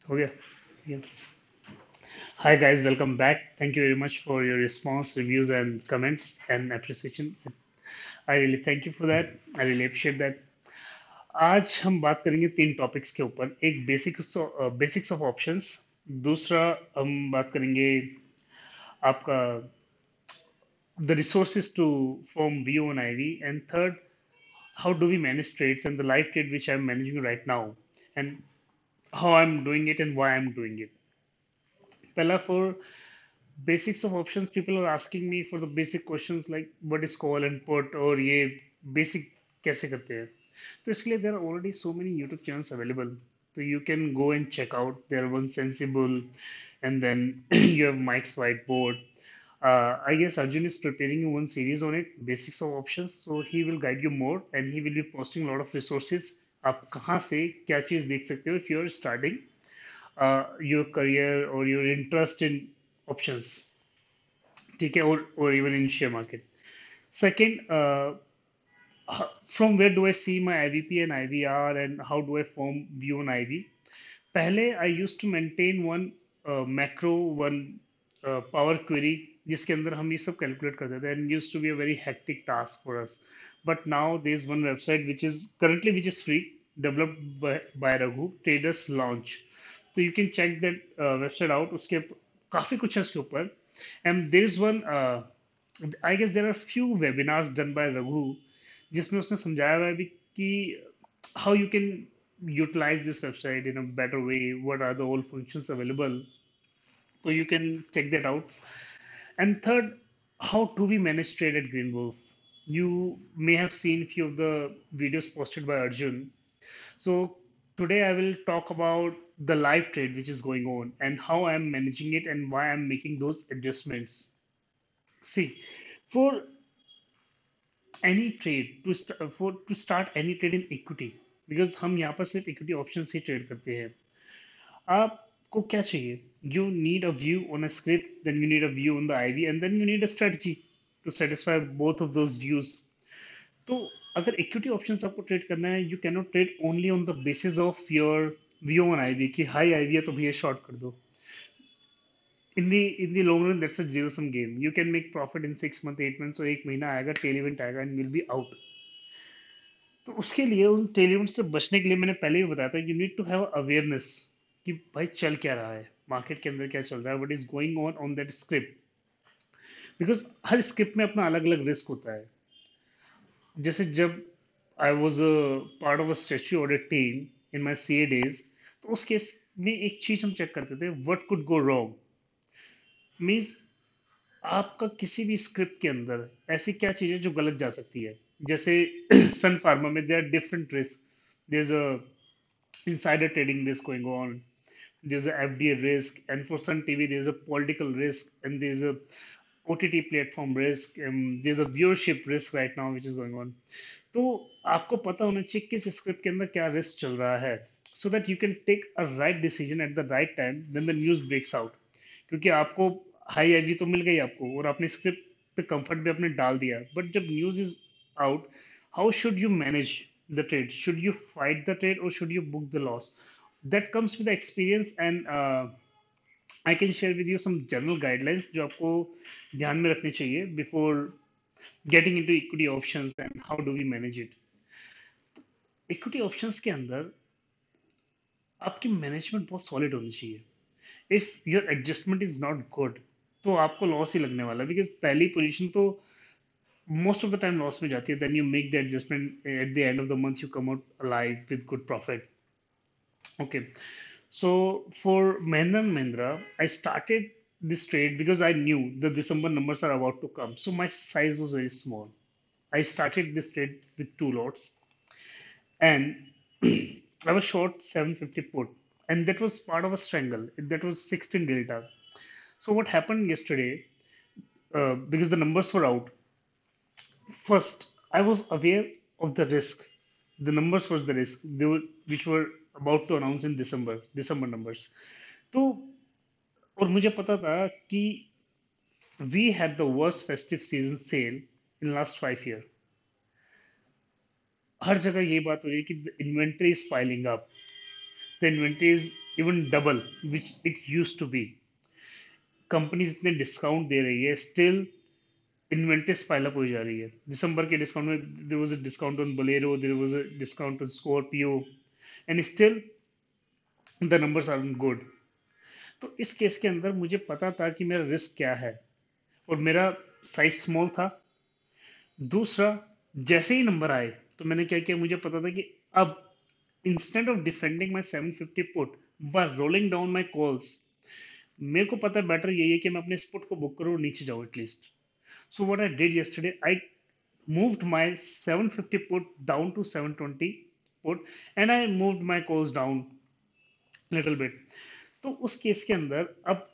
हो गया. Yeah. Hi guys, welcome back. Thank you very much for your response, reviews, and comments and appreciation. I really thank you for that. I really appreciate that. आज हम बात करेंगे तीन topics के ऊपर. एक बेसिक्स ऑफ ऑप्शंस, दूसरा हम बात करेंगे आपका the resources to form VO and IV, and third, how do we manage trades and the live trade which I'm managing right now, and how I'm doing it and why I'm doing it. Pella, for basics of options, people are asking me for the basic questions like what is call and put और ये basic कैसे करते हैं. तो इसके लिए there are already so many YouTube channels available. So you can go and check out. There one Sensible, and then you have Mike's whiteboard. I guess Arjun is preparing one series on it, basics of options. So he will guide you more, and he will be posting a lot of resources. आप कहाँ से क्या चीज़ देख सकते हो if you are starting your career or your interest in options, ठीक है, or even in share market. Second, from where do I see my IVP and IVR and how do I form view on IV? पहले I used to maintain one macro, one power query जिसके अंदर हम ये सब calculate करते थे, and used to be a very hectic task for us. But now there is one website which is free, developed by Raghu, Traders Launch. So you can check that website out. उसके काफी कुछ है उसके ऊपर. And there is one I guess there are few webinars done by Raghu जिसमें उसने समझाया हुआ है भी कि how you can utilize this website in a better way, what are the all functions available, so you can check that out. And third, how do we manage trade at Green Wolf? You may have seen few of the videos posted by Arjun. So today I will talk about the live trade which is going on and how I'm managing it and why I'm making those adjustments. See, for any trade to start any trade in equity, because हम यहाँ पर सिर्फ equity option ही trade करते हैं. आपको क्या चाहिए? You need a view on a script, then you need a view on the IV, and then you need a strategy to satisfy both of those views. तो अगर इक्विटी ऑप्शंस आपको trade करना है, you can not trade only on the basis of your view on IV कि high IV है तो भैया short कर दो. In the long run, that's a zero sum game. You can make profit in 6 months, 8 months, और एक महीना आएगा, टेल इवेंट आएगा, एंड विल बी आउट. तो उसके लिए उन टेल इवेंट से बचने के लिए मैंने पहले भी बताया था, you need to have awareness कि भाई चल क्या रहा है मार्केट के अंदर, क्या चल रहा है, what is going on that script. Because हर स्क्रिप्ट में अपना अलग अलग रिस्क होता है. जैसे जब I was part of a statue audit team in my C A days, तो उस केस में एक चीज हम चेक करते थे, what could go wrong. Means आपका किसी भी स्क्रिप्ट के अंदर ऐसी क्या चीज है जो गलत जा सकती है. जैसे सन फार्मा में there are different risk. There is a insider trading risk going on. There's a FDA risk, and for Sun TV, there's a political risk, and there's a OTT platform risk, and there's a viewership risk right now which is going on. तो आपको पता होना चाहिए किस script के अंदर क्या risk चल रहा है, so that you can take a right decision at the right time when the news breaks out. क्योंकि आपको हाई आईवी तो मिल गई आपको, और आपने स्क्रिप्ट पे कंफर्ट भी आपने डाल दिया, बट जब news is out, how should you manage the trade? Should you fight the trade और should you book the loss? That comes with experience, and I can share with you some general guidelines जो आपको ध्यान में रखनी चाहिए before getting into equity options, and how do we manage it. Equity options के अंदर आपकी management बहुत सॉलिड होनी चाहिए. If your adjustment is not good, तो आपको लॉस ही लगने वाला है, बिकॉज पहली पोजीशन तो most of the time loss में जाती है. Then you make the adjustment at the end of the month, you come out alive with good profit. Okay. So for Mahindra and Mahindra, I started this trade because I knew the December numbers are about to come. So my size was very small. I started this trade with two lots, and I was short 750 put, and that was part of a strangle. That was 16 delta. So what happened yesterday? Because the numbers were out. First, I was aware of the risk. The numbers was the risk. Which were about to announce in December numbers. तो और मुझे पता था कि we had the worst festive season sale in last 5 year. हर जगह ये बात हो रही है कि the inventory is piling up. The inventory is even double which it used to be. Companies इतने डिस्काउंट दे रही है, स्टिल इन्वेंट्री पाइल अप हो जा रही है। दिसंबर के डिस्काउंट में there was a discount on Bolero, there was a discount on Scorpio, and still the numbers are good. तो इस केस के अंदर मुझे पता था कि मेरा रिस्क क्या है, और मेरा साइज स्मॉल था। दूसरा, जैसे ही नंबर आए तो मैंने क्या किया, मुझे पता था कि अब instant of defending my 750 put buy rolling down my calls, मेरे को पता है बेटर यही है कि मैं अपने इस पुट को बुक करूँ और नीचे जाऊँ at least. So what I did yesterday, I moved my 750 put down to 720 put, and I moved my calls down little bit. तो उस केस के अंदर अब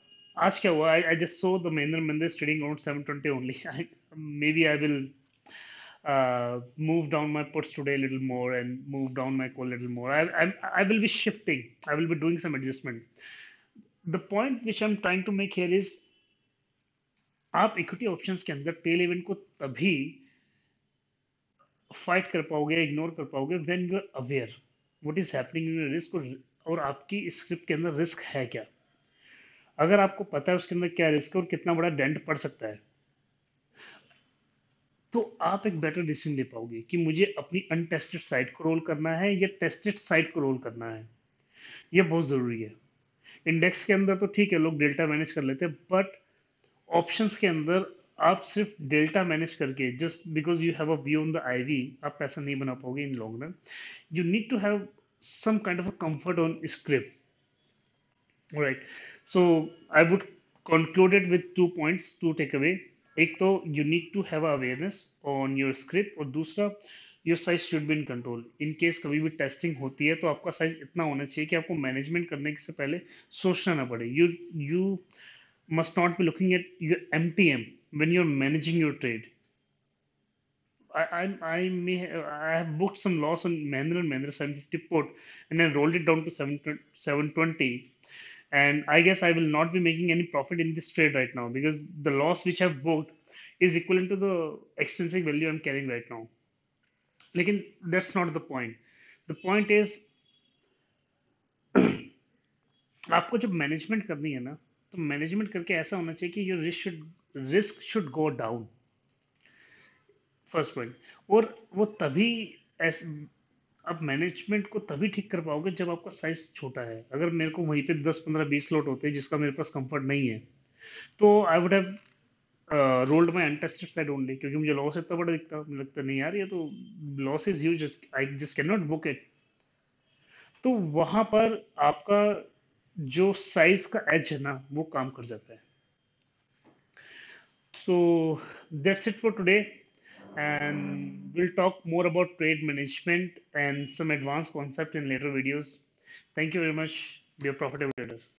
आज क्या हुआ, I just saw the Mahindra Mahindra's trading around 720 only. Maybe I will move down my puts today a little more and move down my call a little more. I will be shifting. I will be doing some adjustment. The point which I'm trying to make here is, आप equity options के अंदर tell event को तभी fight कर पाओगे, ignore कर पाओगे, when you are aware what is happening in risk, और आपकी स्क्रिप्ट के अंदर रिस्क है क्या। अगर आपको पता है उसके अंदर क्या रिस्क है और कितना बड़ा डेंट पड़ सकता है, तो आप एक बेटर डिसीजन ले पाओगे कि मुझे अपनी अनटेस्टेड साइट को रोल करना है या टेस्टेड साइट को रोल करना है। ये बहुत जरूरी है। इंडेक्स के अंदर तो ठीक है, लोग डेल्टा मैनेज कर लेते हैं, बट ऑप्शंस के अंदर आप सिर्फ डेल्टा मैनेज करके, just because you have a view on the IV, आप पैसा नहीं बना पाओगे in long run. You need to have some kind of a comfort on script. Right. So I would conclude it with 2 points to take away. एक तो you need to have awareness on your script, और दूसरा your size should be in control. In case कभी भी testing होती है तो आपका साइज इतना होना चाहिए कि आपको मैनेजमेंट करने से पहले सोचना ना पड़े। You must not be looking at your MTM when you're managing your trade. I have booked some loss on Mahindra and Mahindra 750 put, and then rolled it down to 720. And I guess I will not be making any profit in this trade right now, because the loss which I've booked is equivalent to the extrinsic value I'm carrying right now. Lekin that's not the point. The point is, आपको जब management करनी है ना, तो management करके ऐसा होना चाहिए कि your risk should go down, first point. और वो तभी ऐस, आप मैनेजमेंट को तभी ठीक कर पाओगे जब आपका साइज छोटा है। अगर मेरे को वहीं पे 10 15 20 लॉट होते हैं जिसका मेरे पास कंफर्ट नहीं है, तो I would have rolled my untested side only, क्योंकि मुझे लॉस इतना बड़ा दिखता, मुझे लगता नहीं यार ये तो loss is huge, I just can not book it. तो वहां पर आपका जो साइज का एज है ना, वो काम कर जाता है। So that's it for today. And we'll talk more about trade management and some advanced concept in later videos. Thank you very much, dear profitable traders.